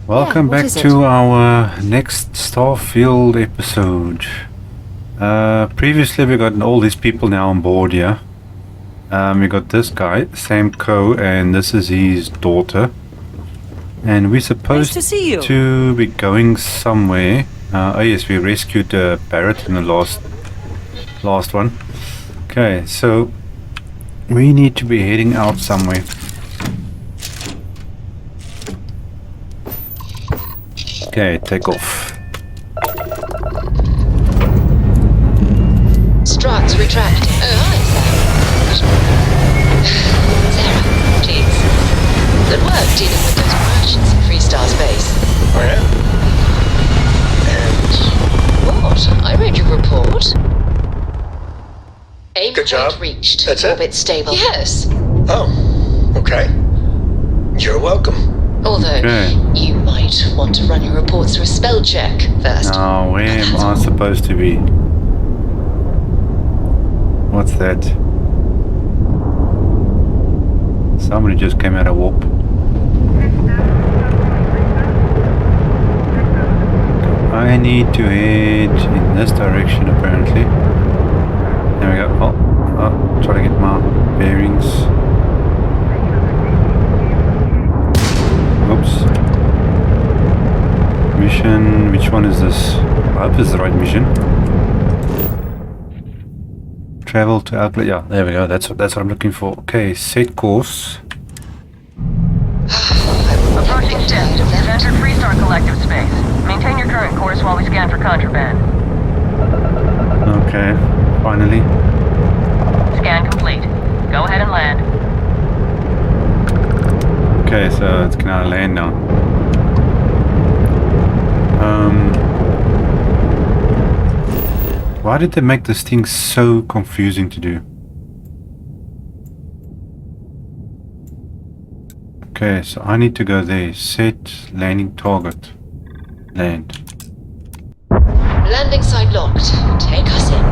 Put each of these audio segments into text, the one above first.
Welcome back to our next Starfield episode. Previously we got all these people now on board here. We got this guy, Sam Coe, and this is his daughter. And we're supposed to be going somewhere. Oh yes, we rescued Barrett in the last one. Okay, so we need to be heading out somewhere. Okay, take off. Struts retracting. Oh, hi, Sam. Sarah, please. Good work dealing with those Martians in Freestar space. Oh, yeah? And? What? I read your report. Aim Good job. point reached. That's it? Orbit stable. Yes. Oh, okay. You're welcome. Although, you might want to run your report through a spell check first. Now, where am I supposed to be? What's that? Somebody just came out of warp. I need to head in this direction apparently. There we go. Oh, try to get my bearings. Oops. Mission, which one is this? I hope this is the right mission. Travel to outlet, yeah, there we go, that's what I'm looking for. Okay, set course. Approaching depth. You've entered Freestar collective space. Maintain your current course while we scan for contraband. Okay, finally. Scan complete. Go ahead and land. Okay, so it's gonna land now. Why did they make this thing so confusing to do? Okay, so I need to go there. Set landing target. Land. Landing site locked. Take us in.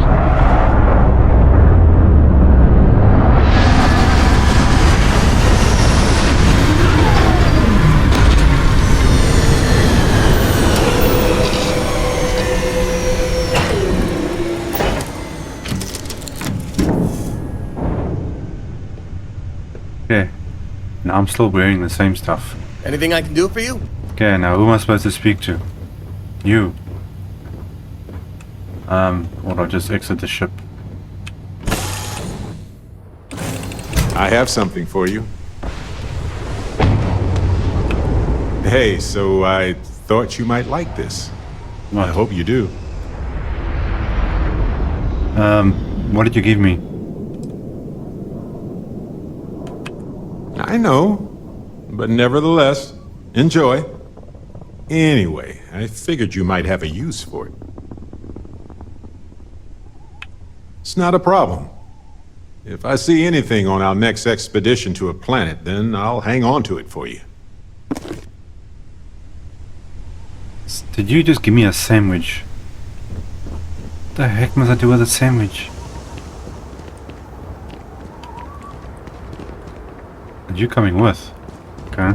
Okay, now I'm still wearing the same stuff. Anything I can do for you? Okay, now who am I supposed to speak to? You. Or I'll just exit the ship. I have something for you. Hey, so I thought you might like this. What? I hope you do. What did you give me? I know, but nevertheless, enjoy. Anyway, I figured you might have a use for it. It's not a problem. If I see anything on our next expedition to a planet, then I'll hang on to it for you. Did you just give me a sandwich? What the heck must I do with a sandwich? Are you coming with? Okay.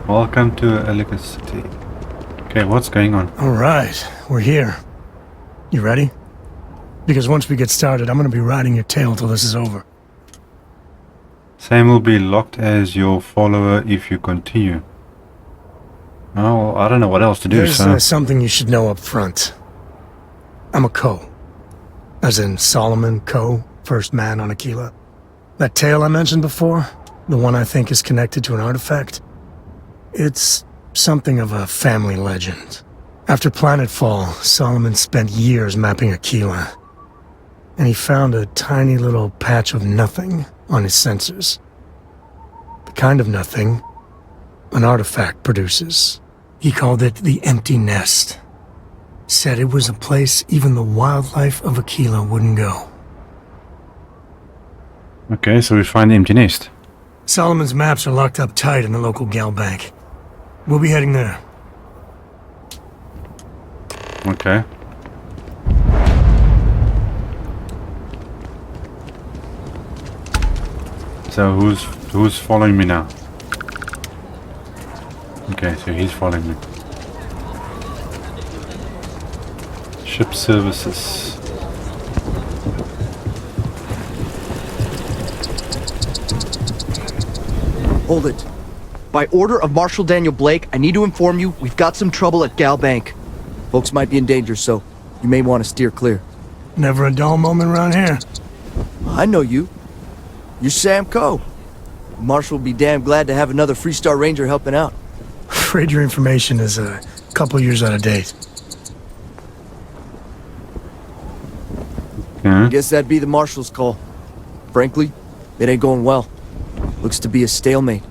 Welcome to Ellicott City. Okay, what's going on? Alright, we're here. You ready? Because once we get started, I'm gonna be riding your tail till this is over. Sam will be locked as your follower if you continue. Oh, well, I don't know what else to do, There's something you should know up front. I'm a Coe. As in Solomon Coe, first man on Aquila. That tale I mentioned before, the one I think is connected to an artifact, it's something of a family legend. After planetfall, Solomon spent years mapping Aquila, and he found a tiny little patch of nothing on his sensors. The kind of nothing an artifact produces. He called it the Empty Nest. Said it was a place even the wildlife of Aquila wouldn't go. Okay, so we find the empty nest. Solomon's maps are locked up tight in the local gal bank. We'll be heading there. Okay. So who's following me now? Okay, so he's following me. Ship services. Hold it. By order of Marshal Daniel Blake, I need to inform you we've got some trouble at Gal Bank. Folks might be in danger, so you may want to steer clear. Never a dull moment around here. I know you. You're Sam Coe. Marshal will be damn glad to have another Freestar Ranger helping out. Afraid your information is a couple years out of date. Okay. Guess that'd be the Marshal's call. Frankly, it ain't going well. Looks to be a stalemate.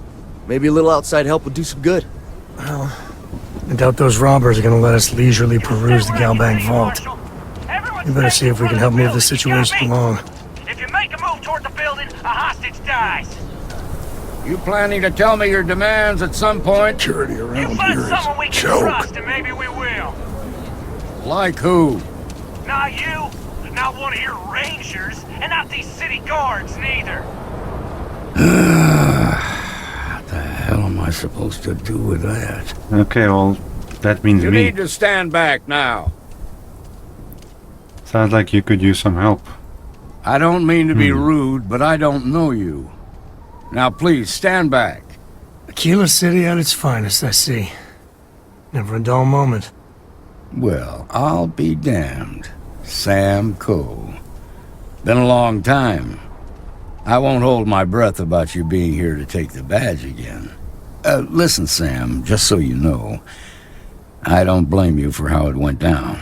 Maybe a little outside help would do some good. Well, I doubt those robbers are gonna let us leisurely peruse the Galbank vault. We better see if we can help move the situation along. If you make a move toward the building, a hostage dies. You planning to tell me your demands at some point? Security You around find here someone we is can joke. trust, and maybe we will. Like who? Not you, not one of your rangers, and not these city guards neither. What the hell am I supposed to do with that? Okay, well, that means You me. need to stand back now. Sounds like you could use some help. I don't mean to be rude, but I don't know you. Now please, stand back. Aquila City at its finest, I see. Never a dull moment. Well, I'll be damned. Sam Coe. Been a long time. I won't hold my breath about you being here to take the badge again. Listen, Sam, just so you know, I don't blame you for how it went down.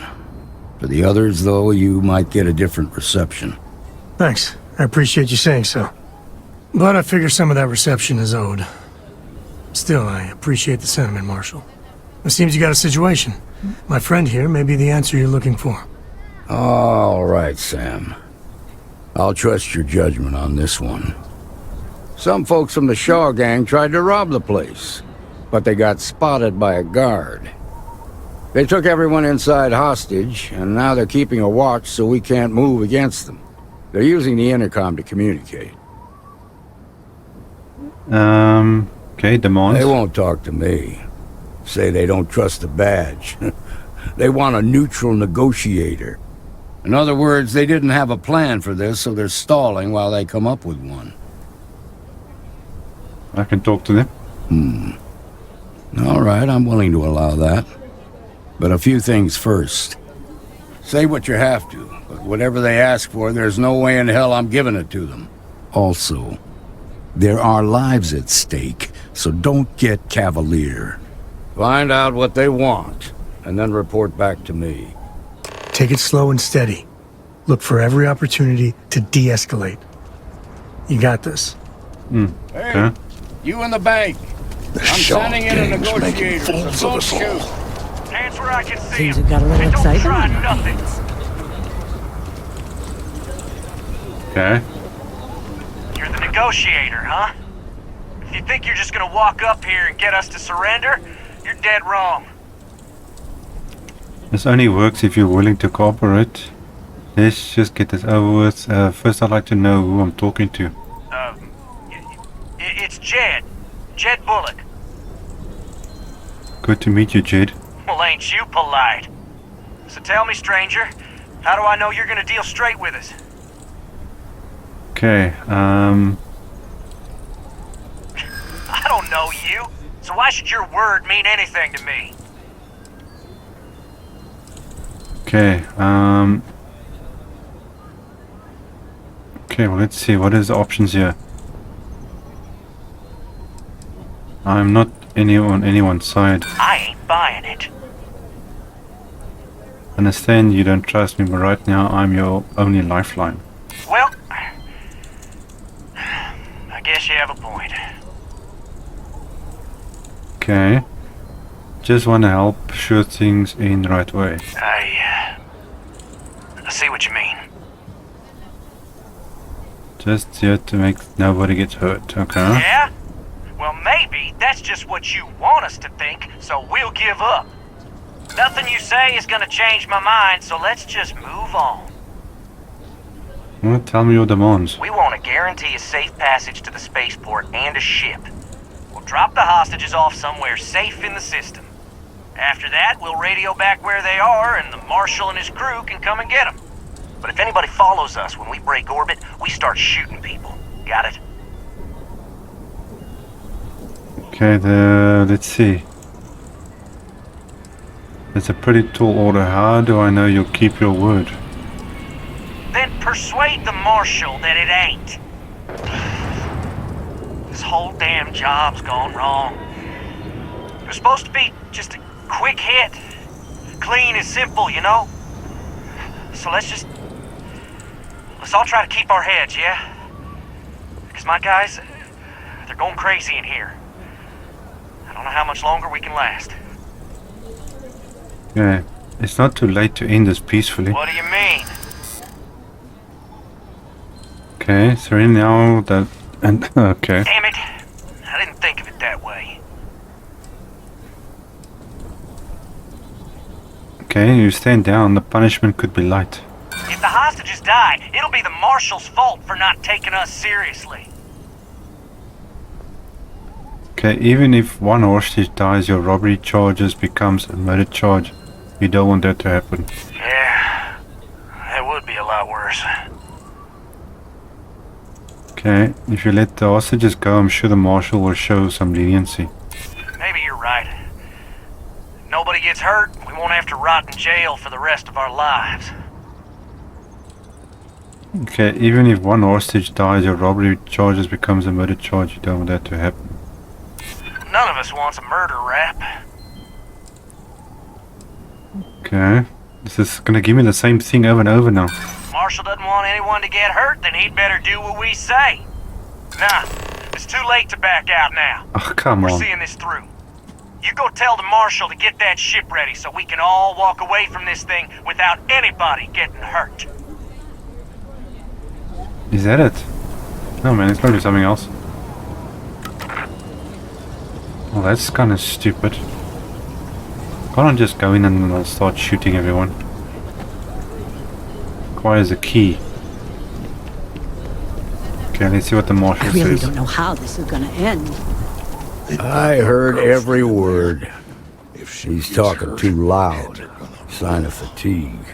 For the others, though, you might get a different reception. Thanks. I appreciate you saying so. But I figure some of that reception is owed. Still, I appreciate the sentiment, Marshal. It seems you got a situation. My friend here may be the answer you're looking for. All right, Sam. I'll trust your judgment on this one. Some folks from the Shaw gang tried to rob the place, but they got spotted by a guard. They took everyone inside hostage, and now they're keeping a watch so we can't move against them. They're using the intercom to communicate. Okay, demands. They won't talk to me. Say they don't trust the badge. They want a neutral negotiator. In other words, they didn't have a plan for this, so they're stalling while they come up with one. I can talk to them. All right, I'm willing to allow that. But a few things first. Say what you have to, but whatever they ask for, there's no way in hell I'm giving it to them. Also, there are lives at stake, so don't get cavalier. Find out what they want, and then report back to me. Take it slow and steady. Look for every opportunity to de-escalate. You got this. Hey, Okay. you in the bank. I'm sending in a negotiator, so don't shoot. Hands where I can see Things them. have got a little And don't try exciting. nothing. Okay. You're the negotiator, huh? If you think you're just gonna walk up here and get us to surrender, you're dead wrong. This only works if you're willing to cooperate. Let's just get this over with. First, I'd like to know who I'm talking to. It's Jed. Jed Bullock. Good to meet you, Jed. Well, ain't you polite? So tell me, stranger, how do I know you're gonna deal straight with us? Okay, I don't know you, so why should your word mean anything to me? okay, okay, well, let's see, what is the options here? I'm not on anyone's side. I ain't buying it. Understand you don't trust me, but right now I'm your only lifeline. Well, I guess you have a point. Okay. Just want to help shoot things in the right way. I see what you mean. Just here to make nobody gets hurt, okay? Yeah? Well, maybe that's just what you want us to think, so we'll give up. Nothing you say is gonna change my mind, so let's just move on. Well, tell me your demands. We want to guarantee a safe passage to the spaceport and a ship. We'll drop the hostages off somewhere safe in the system. After that, we'll radio back where they are, and the Marshal and his crew can come and get them. But if anybody follows us when we break orbit, we start shooting people. Got it? Okay, let's see. It's a pretty tall order. How do I know you'll keep your word? Then persuade the Marshal that it ain't. This whole damn job's gone wrong. It was supposed to be just a quick hit. Clean and simple, you know? So let's all try to keep our heads, yeah? Because my guys, they're going crazy in here. I don't know how much longer we can last. Yeah, it's not too late to end this peacefully. What do you mean? Okay, so right now that... and okay. Damn it. I didn't think of it that way. Okay, you stand down. The punishment could be light. If the hostages die, it'll be the Marshal's fault for not taking us seriously. Okay, even if one hostage dies, your robbery charges becomes a murder charge. You don't want that to happen. Yeah, that would be a lot worse. Okay, if you let the hostages go, I'm sure the Marshal will show some leniency. Maybe you're right. Nobody gets hurt, we won't have to rot in jail for the rest of our lives. Okay, even if one hostage dies, your robbery charges becomes a murder charge. You don't want that to happen. None of us wants a murder rap. Okay, this is gonna give me the same thing over and over now. Marshal doesn't want anyone to get hurt, then he'd better do what we say. Nah, it's too late to back out now. Oh, come We're on. seeing this through. You go tell the Marshal to get that ship ready so we can all walk away from this thing without anybody getting hurt. Is that it? No man, it's probably something else. Well, that's kind of stupid. Can't I just go in and start shooting everyone? Requires a key. Okay, let's see what the Marshal I really says. don't know how this is gonna end. I heard every word. He's talking too loud. Sign of fatigue.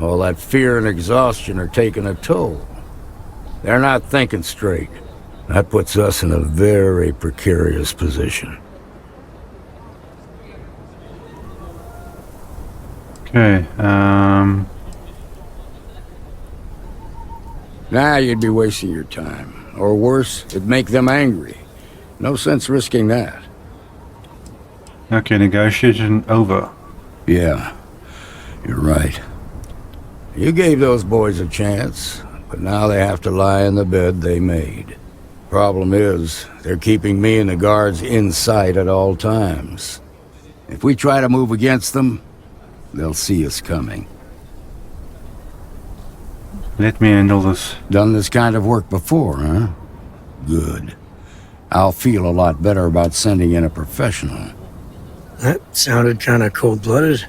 All that fear and exhaustion are taking a toll. They're not thinking straight. That puts us in a very precarious position. Okay, Now you'd be wasting your time. Or worse, it'd make them angry. No sense risking that. okay, negotiation over. Yeah, you're right. You gave those boys a chance, but now they have to lie in the bed they made. Problem is, they're keeping me and the guards in sight at all times. If we try to move against them, they'll see us coming. Let me handle this. Done this kind of work before, huh? Good. I'll feel a lot better about sending in a professional. That sounded kind of cold-blooded.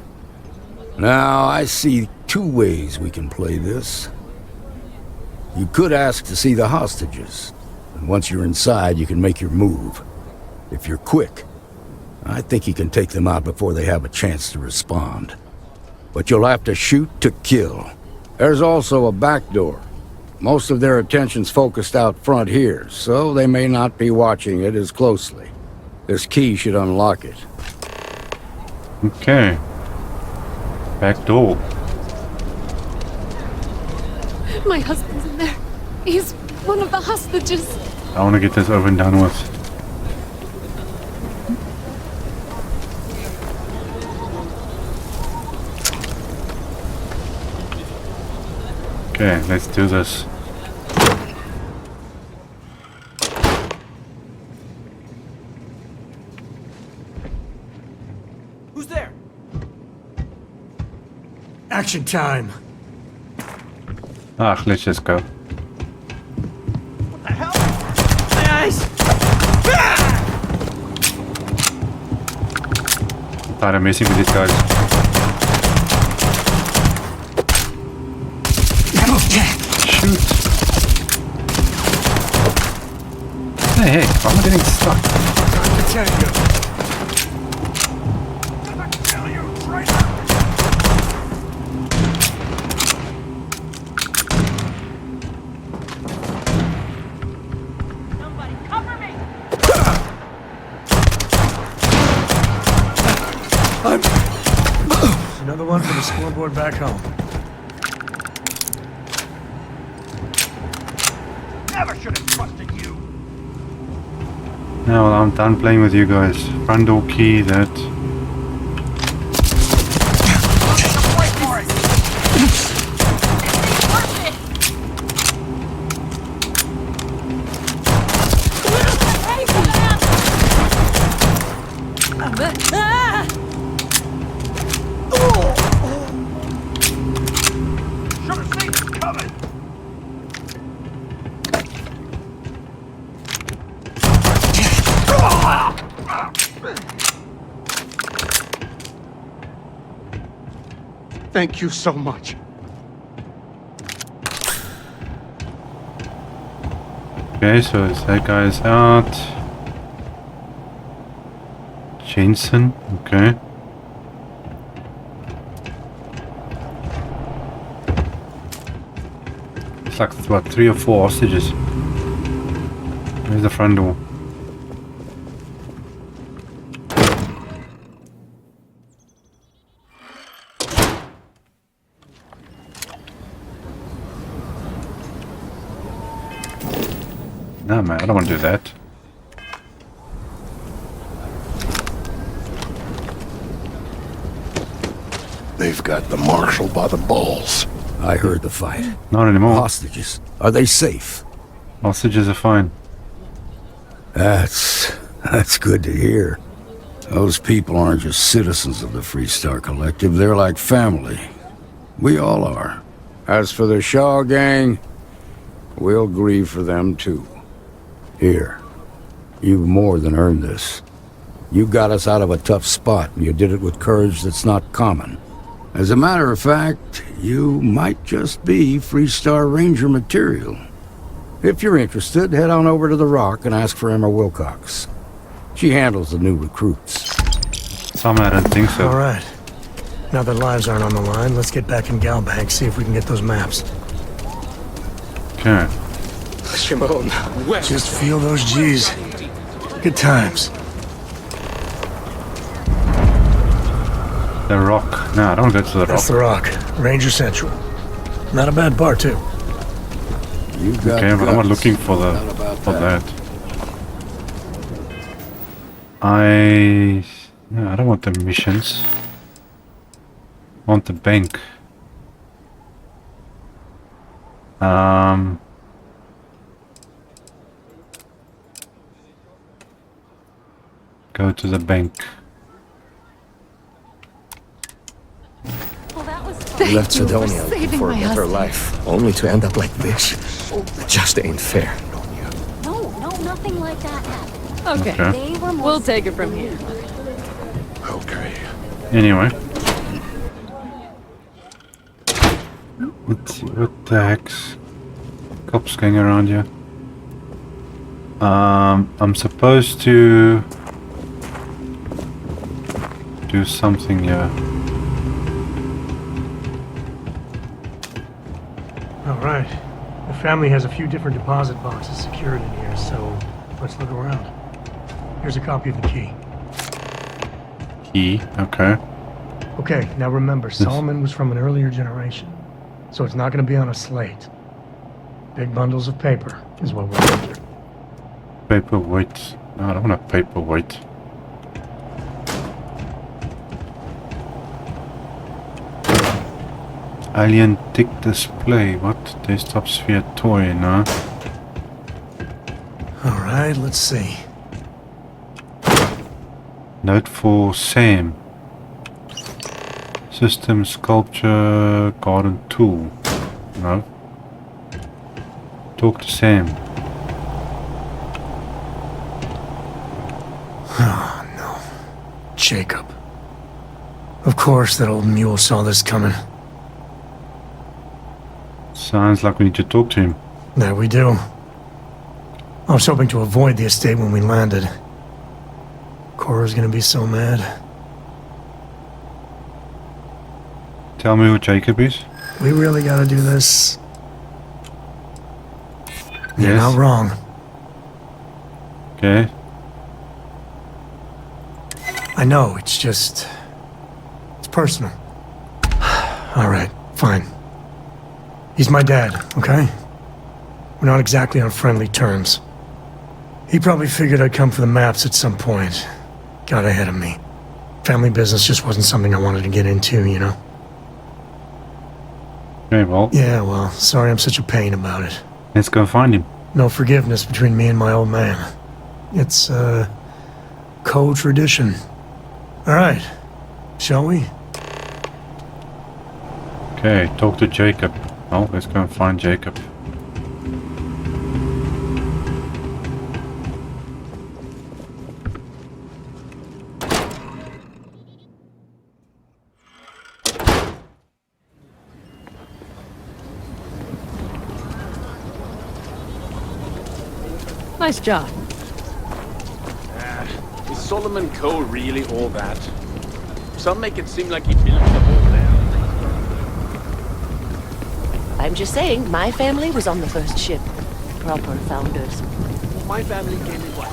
Now, I see two ways we can play this. You could ask to see the hostages, and once you're inside, you can make your move. If you're quick, I think you can take them out before they have a chance to respond. But you'll have to shoot to kill. There's also a back door. Most of their attention's focused out front here, so they may not be watching it as closely. This key should unlock it. Okay. Back door. My husband's in there. He's one of the hostages. I want to get this over and done with. Okay, let's do this. Who's there? Action time. Ah, let's just go. What the hell? Nice! Tired of messing with these guys. Shoot! Hey, why am I getting stuck? Tango. Somebody cover me! Another one for the scoreboard back home. Never should have trusted you. Now I'm done playing with you guys. Front door key, that. Wait for it. Should have seen this coming. Thank you so much. Okay, so that guy's out. Jensen, okay. It's like, what, 3 or 4 hostages. Where's the front door? No, man, I don't want to do that. They've got the marshal by the balls. I heard the fight. Not anymore. Hostages. Are they safe? Hostages are fine. That's good to hear. Those people aren't just citizens of the Freestar Collective. They're like family. We all are. As for the Shaw gang, we'll grieve for them too. Here, you've more than earned this. You got us out of a tough spot, and you did it with courage that's not common. As a matter of fact, you might just be Freestar Ranger material. If you're interested, head on over to the Rock and ask for Emma Wilcox. She handles the new recruits. Some I don't think so. All right. Now that lives aren't on the line, let's get back in Galbank, see if we can get those maps. Okay. Shimon, where? Just feel those G's. Good times. The Rock. No, I don't go to the Rock. That's the Rock. Ranger Central. Not a bad bar, too. You got Okay, but I'm not guts. looking for the Not about for that. No, I don't want the missions. I want the bank. Go to the bank. You left Sidonia saving for a my better husband. life, only to end up like this. It just ain't fair. No, nothing like that happened. Okay, Okay. They were more we'll take it from here. Okay. Anyway. Let's see, what the heck's... Cops going around here. I'm supposed to... do something here. All right. The family has a few different deposit boxes secured in here, so let's look around. Here's a copy of the key. Key, okay. Okay, now remember, Solomon was from an earlier generation, so it's not going to be on a slate. Big bundles of paper is what we're after. Paperweight. No, I don't want a paperweight. Alien tick display. What? Desktop sphere toy, no? All right, let's see. Note for Sam. System sculpture garden tool. No. Talk to Sam. Oh, no. Jacob. Of course that old mule saw this coming. Sounds like we need to talk to him. There we do. I was hoping to avoid the estate when we landed. Cora's gonna be so mad. Tell me who Jacob is. We really gotta do this. You're Yes. not wrong. Okay. I know, it's just... It's personal. Alright, fine. He's my dad, okay? We're not exactly on friendly terms. He probably figured I'd come for the maps at some point. Got ahead of me. Family business just wasn't something I wanted to get into, you know? Okay, well, Yeah, well, sorry I'm such a pain about it. let's go find him. No forgiveness between me and my old man. It's, co-tradition. Alright, shall we? Okay, talk to Jacob. Well, let's go and find Jacob. Nice job. Is Solomon Coe really all that? Some make it seem like he built the whole there. I'm just saying, my family was on the first ship. Proper founders. My family came in what?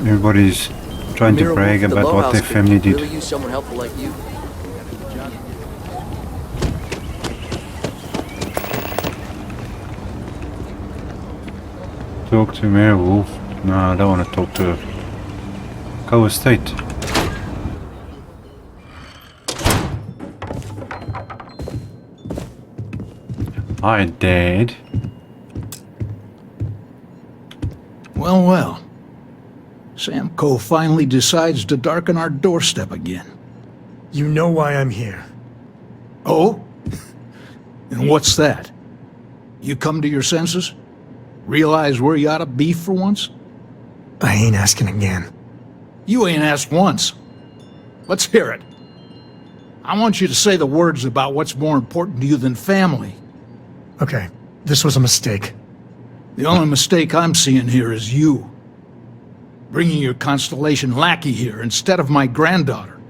Everybody's trying to Mira brag moved to the about what Lowhouse their could family did. Really use someone helpful like you. Talk to Mary Wolf. No, I don't want to talk to her. Go estate. Hi, Dad. Well, well. Sam Coe finally decides to darken our doorstep again. You know why I'm here. Oh? And what's that? You come to your senses? Realize where you ought to be for once? I ain't asking again. You ain't asked once. Let's hear it. I want you to say the words about what's more important to you than family. Okay, this was a mistake. The only mistake I'm seeing here is you. Bringing your Constellation lackey here instead of my granddaughter.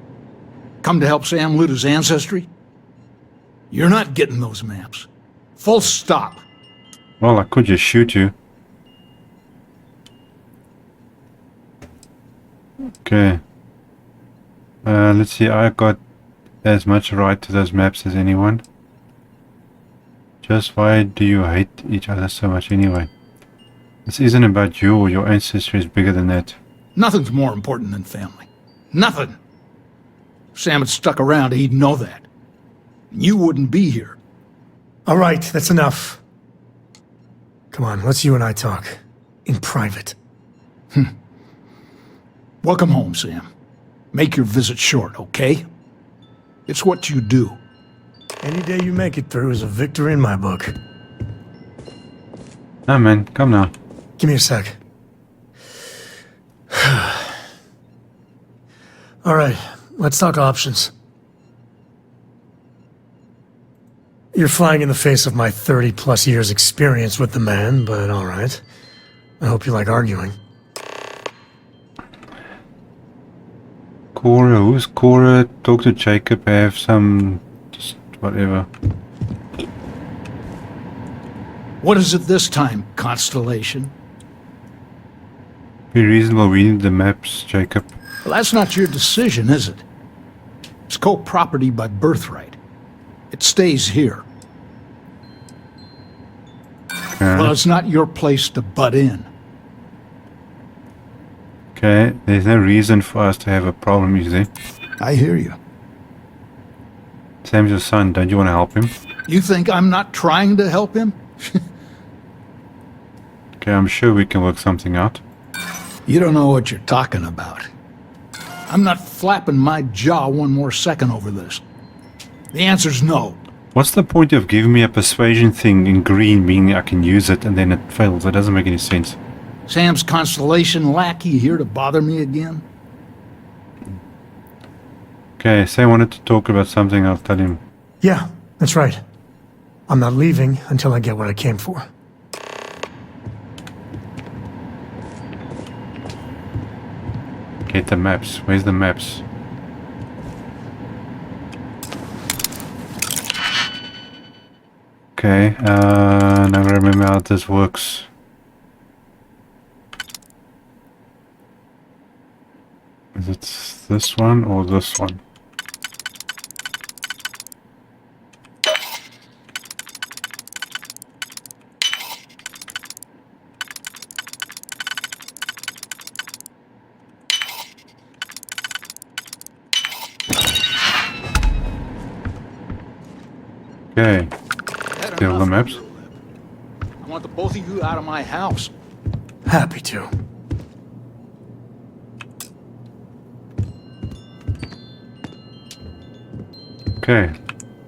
Come to help Sam loot his ancestry? You're not getting those maps. Full stop. Well, I could just shoot you. Okay. Let's see, I got as much right to those maps as anyone. Just why do you hate each other so much anyway? This isn't about you or your ancestry is bigger than that. Nothing's more important than family. Nothing. If Sam had stuck around, he'd know that. You wouldn't be here. All right, that's enough. Come on, let's you and I talk. In private. Welcome home, Sam. Make your visit short, okay? It's what you do. Any day you make it through is a victory in my book. Nah, man, come now. Give me a sec. All right, let's talk options. You're flying in the face of my 30-plus years experience with the man, but all right. I hope you like arguing. Cora, who's Cora? Talk to Jacob, have some... just whatever. What is it this time, Constellation? Be reasonable, we need the maps, Jacob. Well, that's not your decision, is it? It's co-property by birthright. It stays here. Well, it's not your place to butt in. Okay, there's no reason for us to have a problem, is there? I hear you. Sam's your son, don't you want to help him? You think I'm not trying to help him? Okay, I'm sure we can work something out. You don't know what you're talking about. I'm not flapping my jaw one more second over this. The answer's no. What's the point of giving me a persuasion thing in green, meaning I can use it and then it fails? That doesn't make any sense. Sam's Constellation lackey here to bother me again? Okay, Sam wanted to talk about something, I'll tell him. Yeah, that's right. I'm not leaving until I get what I came for. locate the maps. Where's the maps? Okay, now I remember how this works. Is it this one or this one? Okay, still the maps. I want the both of you out of my house. Happy to. Okay,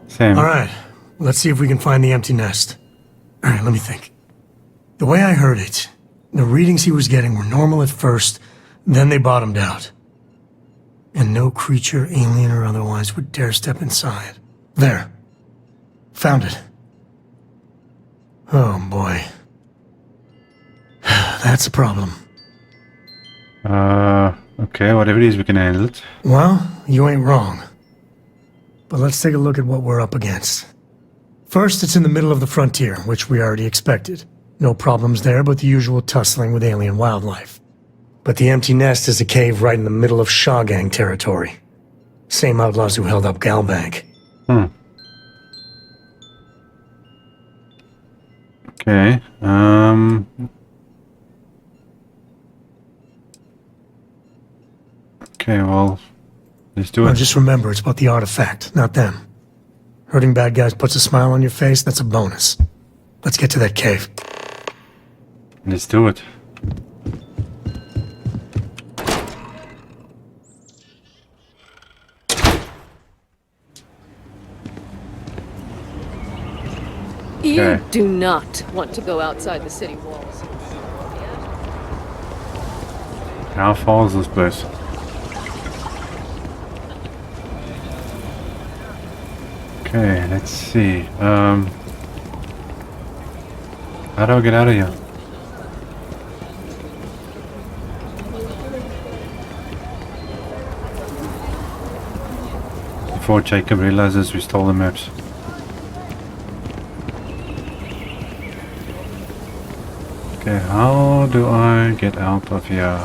Sam. All right, let's see if we can find the empty nest. All right, let me think. The way I heard it, the readings he was getting were normal at first, then they bottomed out. And no creature, alien or otherwise, would dare step inside. There. Found it. Oh boy. That's a problem. Okay, whatever it is, we can handle it. Well, you ain't wrong. But let's take a look at what we're up against. First, it's in the middle of the frontier, which we already expected. No problems there, but the usual tussling with alien wildlife. But the empty nest is a cave right in the middle of Shawgang territory. Same outlaws who held up Galbank. Okay, okay, well, let's do it. Well, just remember, it's about the artifact, not them. Hurting bad guys puts a smile on your face, that's a bonus. Let's get to that cave. Let's do it. You Okay. do not want to go outside the city walls. How far is this place? Okay, let's see. How do I get out of here? Before Jacob realizes we stole the maps. Okay, how do I get out of here?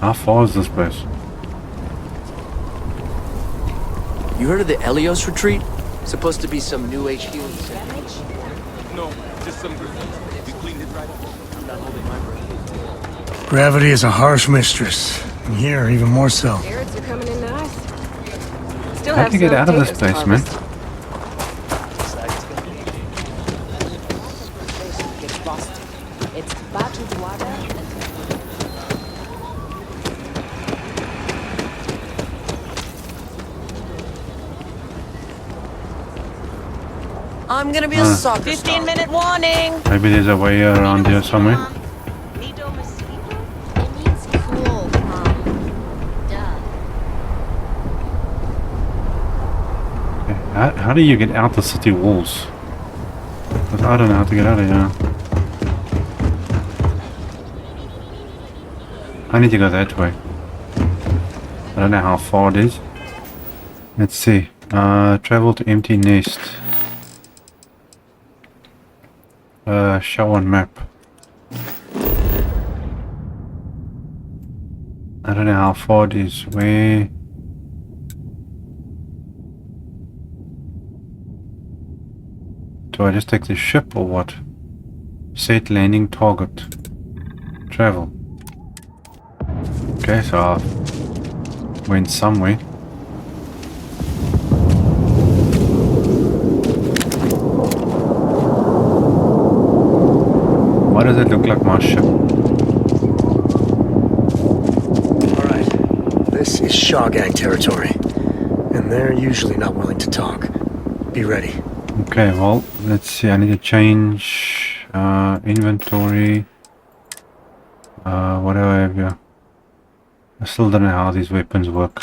How far is this place? You heard of the Elios retreat? Supposed to be some new age healing center. No, just some graffiti. We cleaned it right up. I'm not holding my breath. Gravity is a harsh mistress. And here, even more so. Carrots are coming in nice. Still How have to get some out of this potatoes place, to man? harvest. It's bottled water. I'm gonna be a soccer star. 15-minute warning. Maybe there's a way around here somewhere. It means cool, Mom. Duh. Okay, how do you get out the city walls? 'Cause I don't know how to get out of here. I need to go that way. I don't know how far it is. Let's see. Travel to empty nest. Show on map. I don't know how far it is. Where? Do I just take the ship or what? Set landing target. Travel. Okay, so I went somewhere. Why does it look like my ship? Alright, this is Shawgang territory. And they're usually not willing to talk. Be ready. Okay, well, let's see. I need to change inventory. What do I have here? I still don't know how these weapons work.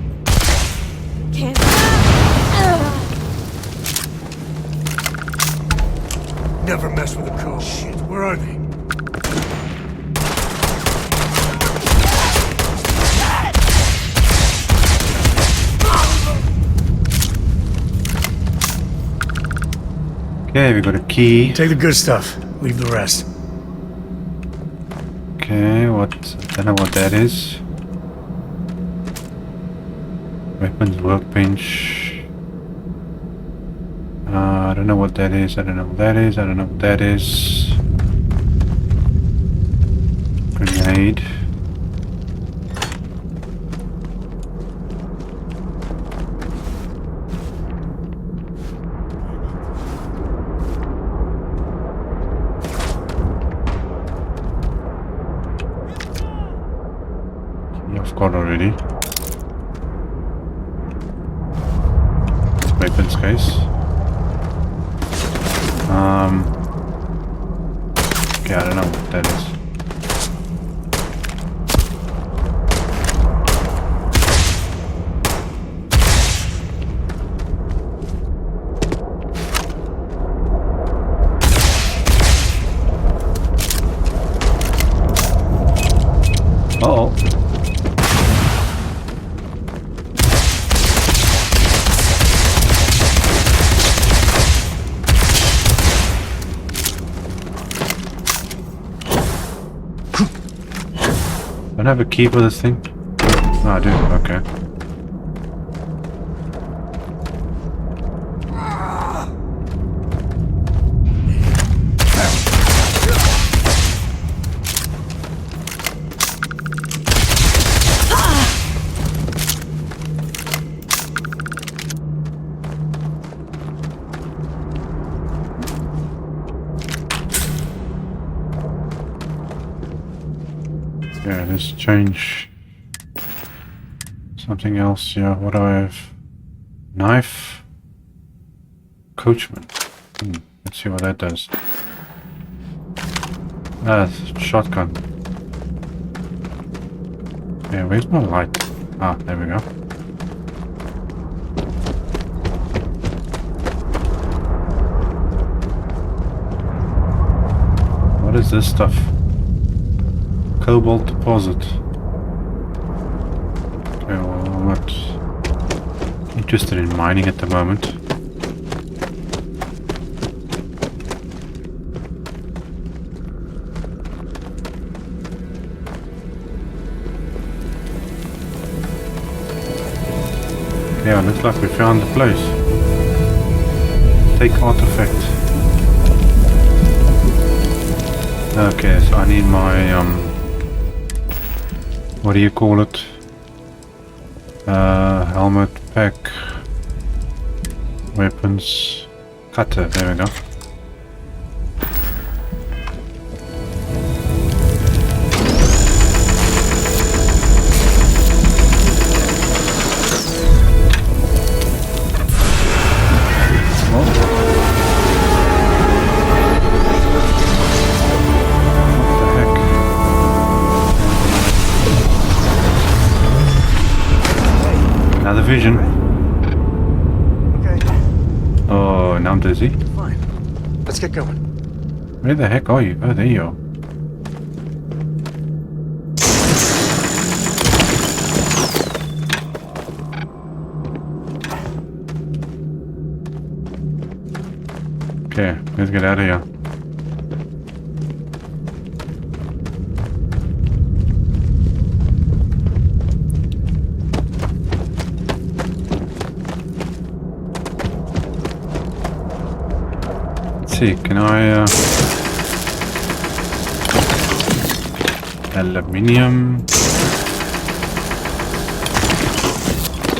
never mess with a code. Shit, where are they? Okay, we got a key. Take the good stuff. Leave the rest. Okay, what? I don't know what that is. Weapons workbench. I don't know what that is. I don't know what that is. I don't know what that is. Grenade. I've got already. Weapons case. Okay, I don't know what that is. Uh-oh. Don't I have a key for this thing? Oh, I do. Okay. Yeah, let's change something else. Yeah, what do I have? Knife? Coachman. Let's see what that does. Shotgun. Yeah, where's my light? Ah, there we go. What is this stuff? Cobalt deposit. Okay, well, I'm not interested in mining at the moment. Yeah, looks like we found the place. Take artifact. Okay, so I need my what do you call it? Helmet, pack, weapons, cutter, there we go. Another vision. Okay. Oh, now I'm dizzy. Fine. Let's get going. Where the heck are you? Oh, there you are. Okay, let's get out of here. See, can I aluminium,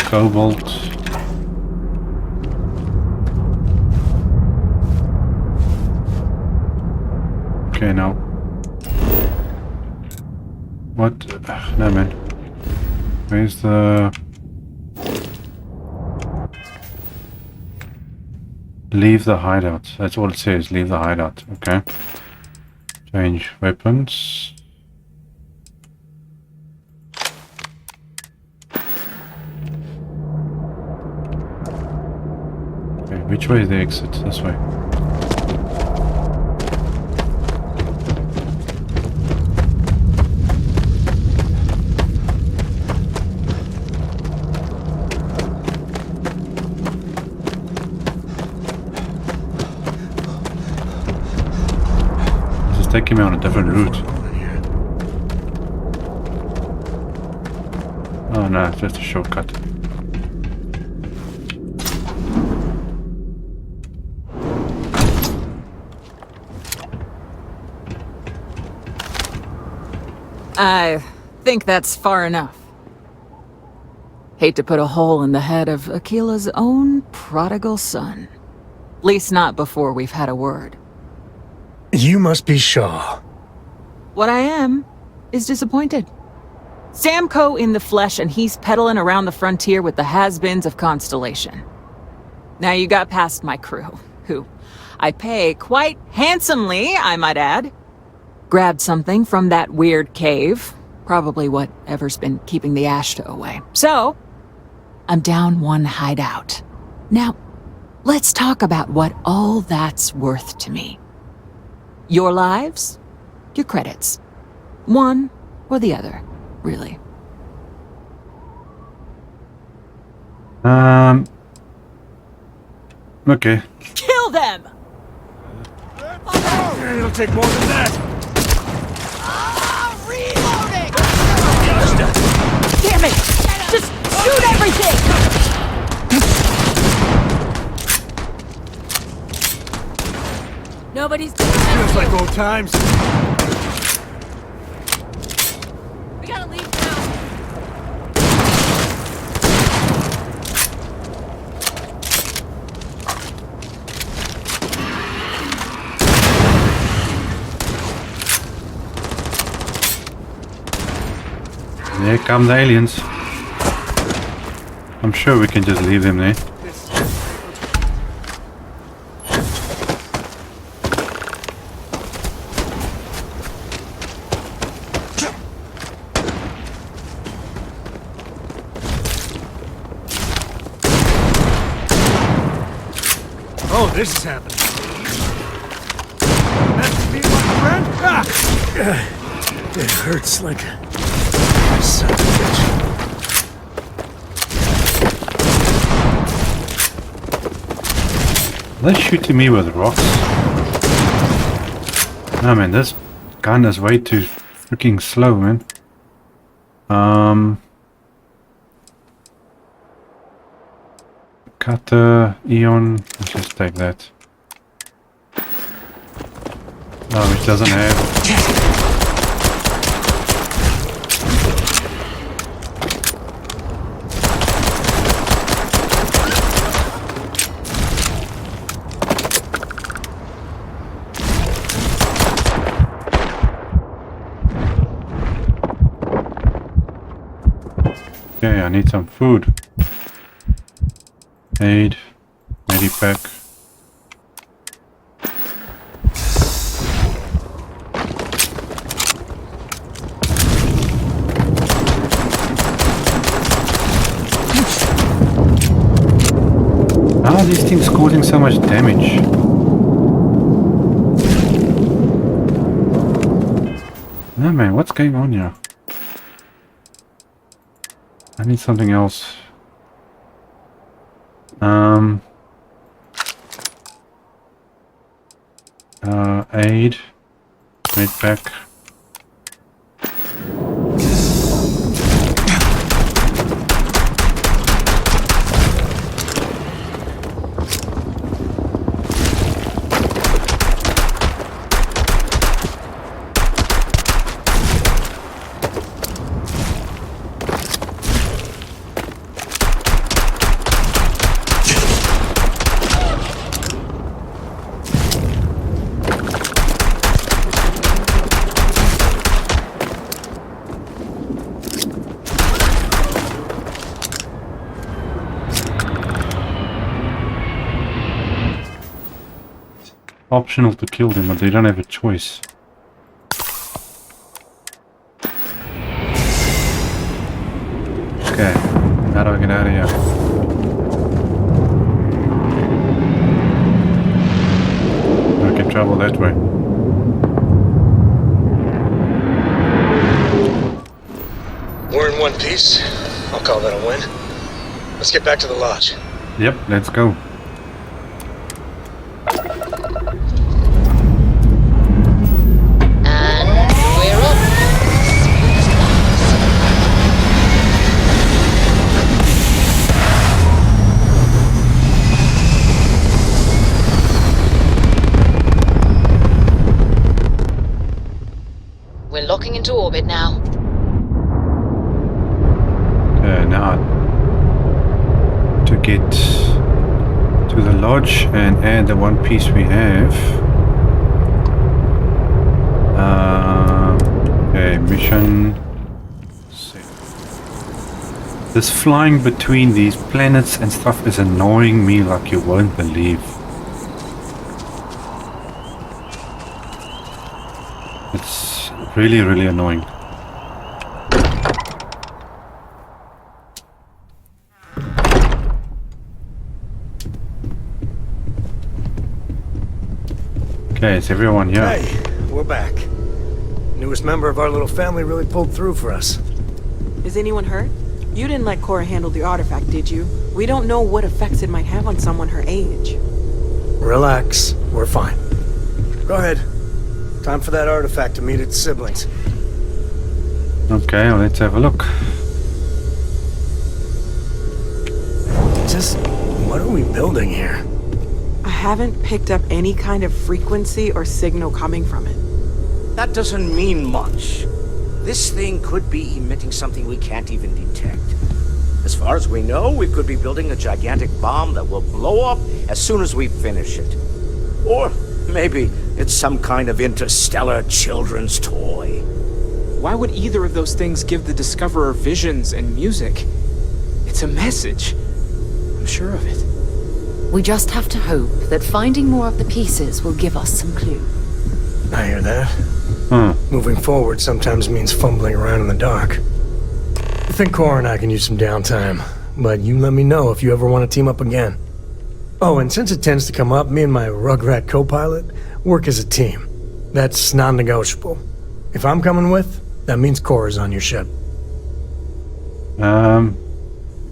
cobalt, okay, now what? No man, where's the leave the hideout? That's all it says, leave the hideout. Okay. Change weapons. Okay, which way is the exit? This way. taking me on a different route. Oh no, it's just a shortcut. I think that's far enough. Hate to put a hole in the head of Akila's own prodigal son. At least not before we've had a word. You must be Shaw. What I am is disappointed. Sam Coe in the flesh, and he's peddling around the frontier with the has-beens of Constellation. Now you got past my crew, who I pay quite handsomely, I might add. Grabbed something from that weird cave. Probably whatever's been keeping the Ashta away. So, I'm down one hideout. Now, let's talk about what all that's worth to me. Your lives, your credits. One or the other, really. Okay. Kill them! It'll take more than that. Reloading! Damn it! Just shoot everything! Nobody's Feels like old times. We gotta leave now. Here come the aliens. I'm sure we can just leave them there. Oh, this is happening. That's me, my friend. Ah! It hurts like a son of a bitch. They're shooting me with rocks. No man, this gun is way too freaking slow, man. Cutter, Eon, let's just take that. Oh, which doesn't have. Okay, I need some food. Aid, medipack. How are these things causing so much damage? No man, what's going on here? I need something else. Aid, medpack. Optional to kill them, but they don't have a choice. Okay, how do I get out of here? I can travel that way. We're in one piece. I'll call that a win. Let's get back to the lodge. Yep, let's go. into orbit now. Okay, now to get to the lodge and add the one piece we have. Okay, mission. This flying between these planets and stuff is annoying me like you won't believe. It's really, really annoying. Okay, is everyone here? Hey, we're back. Newest member of our little family really pulled through for us. Is anyone hurt? You didn't let Cora handle the artifact, did you? We don't know what effects it might have on someone her age. Relax, we're fine. Go ahead. Time for that artifact to meet its siblings. Okay, well, let's have a look. Just what are we building here? I haven't picked up any kind of frequency or signal coming from it. That doesn't mean much. This thing could be emitting something we can't even detect. As far as we know, we could be building a gigantic bomb that will blow up as soon as we finish it. Or maybe it's some kind of interstellar children's toy. Why would either of those things give the Discoverer visions and music? It's a message. I'm sure of it. We just have to hope that finding more of the pieces will give us some clue. I hear that. Moving forward sometimes means fumbling around in the dark. I think Cora and I can use some downtime, but you let me know if you ever want to team up again. Oh, and since it tends to come up, me and my Rugrat co-pilot work as a team. That's non-negotiable. If I'm coming with, that means Cora's on your ship.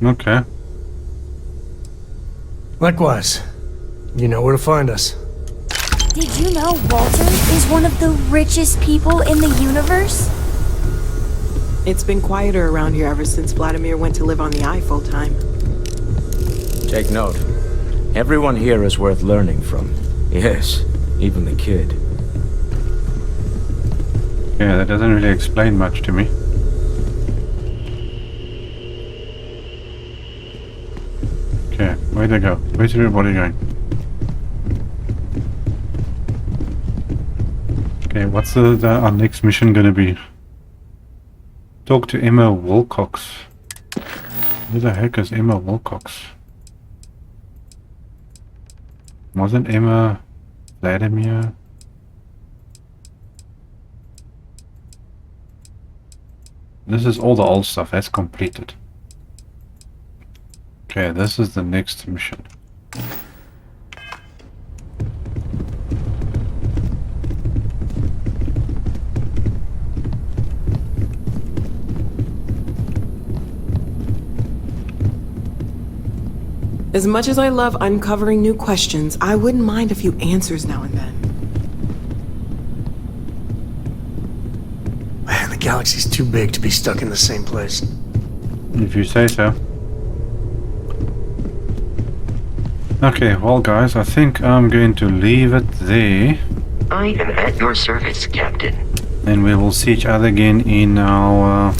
Okay. Likewise. You know where to find us. Did you know Walter is one of the richest people in the universe? It's been quieter around here ever since Vladimir went to live on the Eye full-time. Take note. Everyone here is worth learning from. Yes, even the kid. Yeah, that doesn't really explain much to me. Okay, where'd they go? Where's everybody going? Okay, what's our next mission gonna be? Talk to Emma Wilcox. Who the heck is Emma Wilcox? Wasn't Emma Vladimir? This is all the old stuff, that's completed. Okay, this is the next mission. As much as I love uncovering new questions, I wouldn't mind a few answers now and then. Man, the galaxy's too big to be stuck in the same place. If you say so. Okay, well guys, I think I'm going to leave it there. I am at your service, Captain. And we will see each other again in our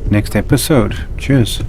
next episode. Cheers.